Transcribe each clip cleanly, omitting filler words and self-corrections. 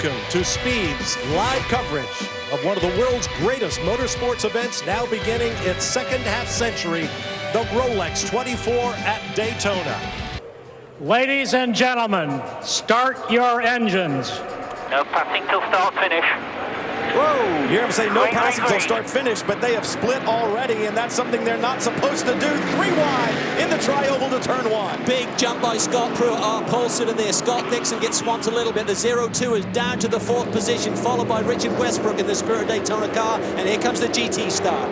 Welcome to Speed's live coverage of one of the world's greatest motorsports events, now beginning its second half-century, the Rolex 24 at Daytona. Ladies and gentlemen, start your engines. No passing till start finish. Whoa! You hear them say no Green, passing green, till start finish, but they have split already, and that's something they're not supposed to do. 3 wide in the tri-oval to turn 1. Big jump by Scott Pruitt, pole sitter there. Scott Dixon gets swamped a little bit. The 0-2 is down to the 4th position, followed by Richard Westbrook in the Spirit Daytona car, and here comes the GT start.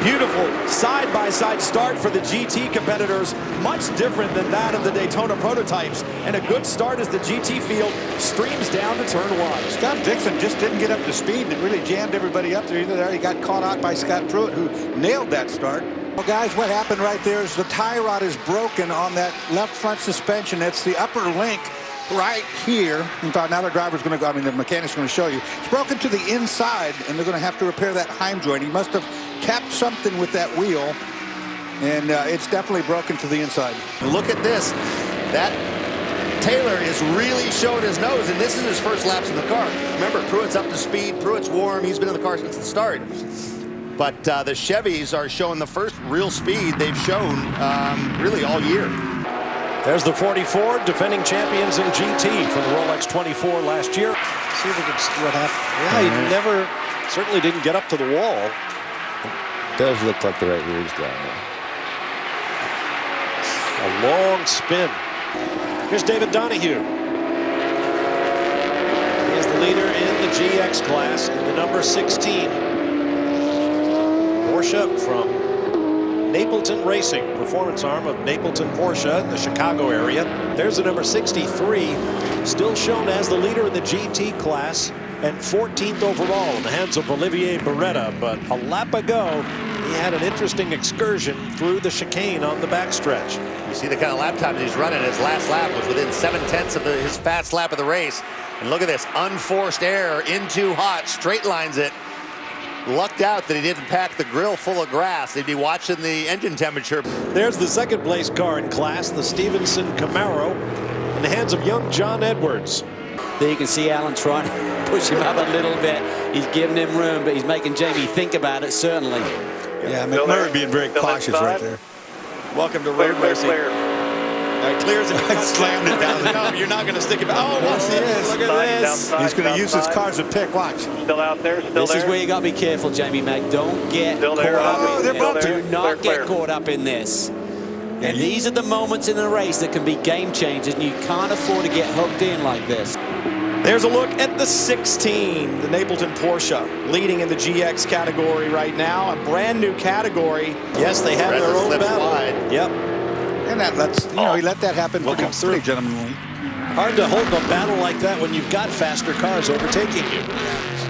Beautiful side-by-side start for the GT competitors, much different than that of the Daytona prototypes, and a good start as the GT field streams down to turn 1. Scott Dixon just didn't get up to speed and really jammed everybody up there. Either there, he got caught out by Scott Pruitt, who nailed that start. Well, guys, what happened right there is the tie rod is broken on that left front suspension. It's the upper link right here. In fact, now the driver's going to go, the mechanic's going to show you. It's broken to the inside, and they're going to have to repair that Heim joint. He must have tapped something with that wheel, and it's definitely broken to the inside. Look at this. That Taylor is really showing his nose, and this is his first laps in the car. Remember, Pruitt's up to speed. Pruitt's warm. He's been in the car since the start. But the Chevys are showing the first real speed they've shown really all year. There's the 44, defending champions in GT from the Rolex 24 last year. See if we can see what happened. Yeah, he never, certainly didn't get up to the wall. It does look like the right rear's down there. A long spin. Here's David Donahue. He is the leader in the GX class in the number 16. Porsche from Napleton Racing, performance arm of Napleton Porsche in the Chicago area. There's the number 63, still shown as the leader in the GT class and 14th overall in the hands of Olivier Beretta. But a lap ago, he had an interesting excursion through the chicane on the backstretch. You see the kind of lap time he's running. His last lap was within 7/10 of his fast lap of the race. And look at this, unforced error, in too hot, straight lines it. Lucked out that he didn't pack the grill full of grass. They'd be watching the engine temperature. There's the second place car in class, the Stevenson Camaro, in the hands of young John Edwards. There you can see Alan trying to push him up a little bit. He's giving him room, but he's making Jamie think about it, certainly. Yeah, McMurray being very cautious right there. Welcome to road racing. Clears it. Slammed it down. No, you're not going to stick it back. Oh, Yes, he is. look at this. He's going to use his cars to pick. Watch. Still out there, still This there. is where you got to be careful, Jamie Mack. Don't get Still caught there. up Oh, in they're this. both Do there. not Clear, get clear. caught up in this. And these are the moments in the race that can be game changers, and you can't afford to get hooked in like this. There's a look at the 16, the Napleton Porsche, leading in the GX category right now. A brand new category. Yes, they have their own slips battle. wide. Yep. And that lets, he let that happen pretty gentlemanly. Hard to hold a battle like that when you've got faster cars overtaking you.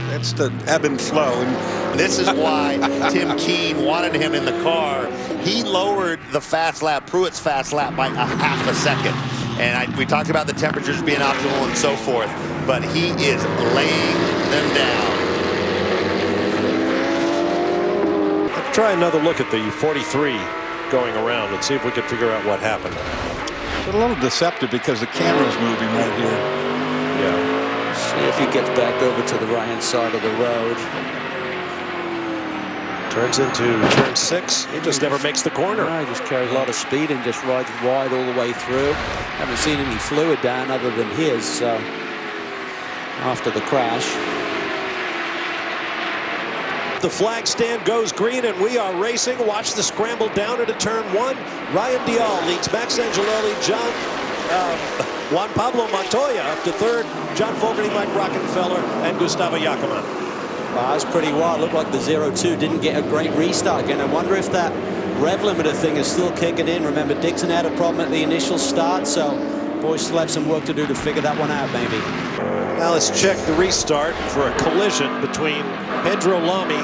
That's the ebb and flow. And This is why Tim Keene wanted him in the car. He lowered the fast lap, Pruitt's fast lap, by a half a second. And we talked about the temperatures being optimal and so forth, but he is laying them down. Let's try another look at the 43 going around and see if we can figure out what happened. it's a little deceptive because the camera's moving right here. Yeah. See if he gets back over to the right-hand side of the road. Turns into turn 6. He just never makes the corner. No, he just carries a lot of speed and just rides wide all the way through. Haven't seen any fluid down other than his, so after the crash. The flag stand goes green and we are racing. Watch the scramble down into turn 1. Ryan Dial leads Max Angelelli, Juan Pablo Montoya up to 3rd. John Fogerty, Mike Rockenfeller, and Gustavo Yakiman. Wow, that's pretty wild. Looked like the 0-2 didn't get a great restart again. I wonder if that rev limiter thing is still kicking in. Remember, Dixon had a problem at the initial start, so boys still have some work to do to figure that one out, maybe. Now let's check the restart for a collision between Pedro Lamy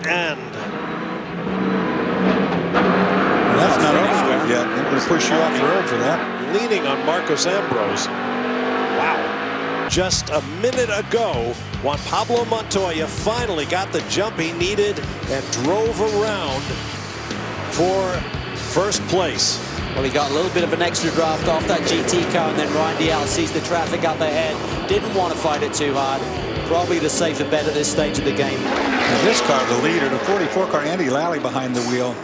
and... That's not over with yet. I'm going to push you off the road for that. leaning on Marcos Ambrose. Wow. Just a minute ago, Juan Pablo Montoya finally got the jump he needed and drove around for first place. Well, he got a little bit of an extra draft off that GT car, and then Ryan Dial sees the traffic up ahead. Didn't want to fight it too hard. Probably the safer bet at this stage of the game. And this car, the leader, the 44 car, Andy Lally behind the wheel.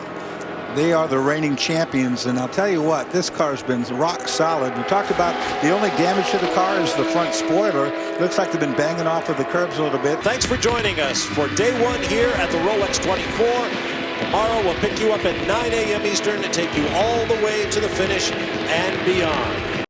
They are the reigning champions, and I'll tell you what, this car's been rock solid. We talked about the only damage to the car is the front spoiler. Looks like they've been banging off with the curbs a little bit. Thanks for joining us for day one here at the Rolex 24. Tomorrow we'll pick you up at 9 a.m. Eastern and take you all the way to the finish and beyond.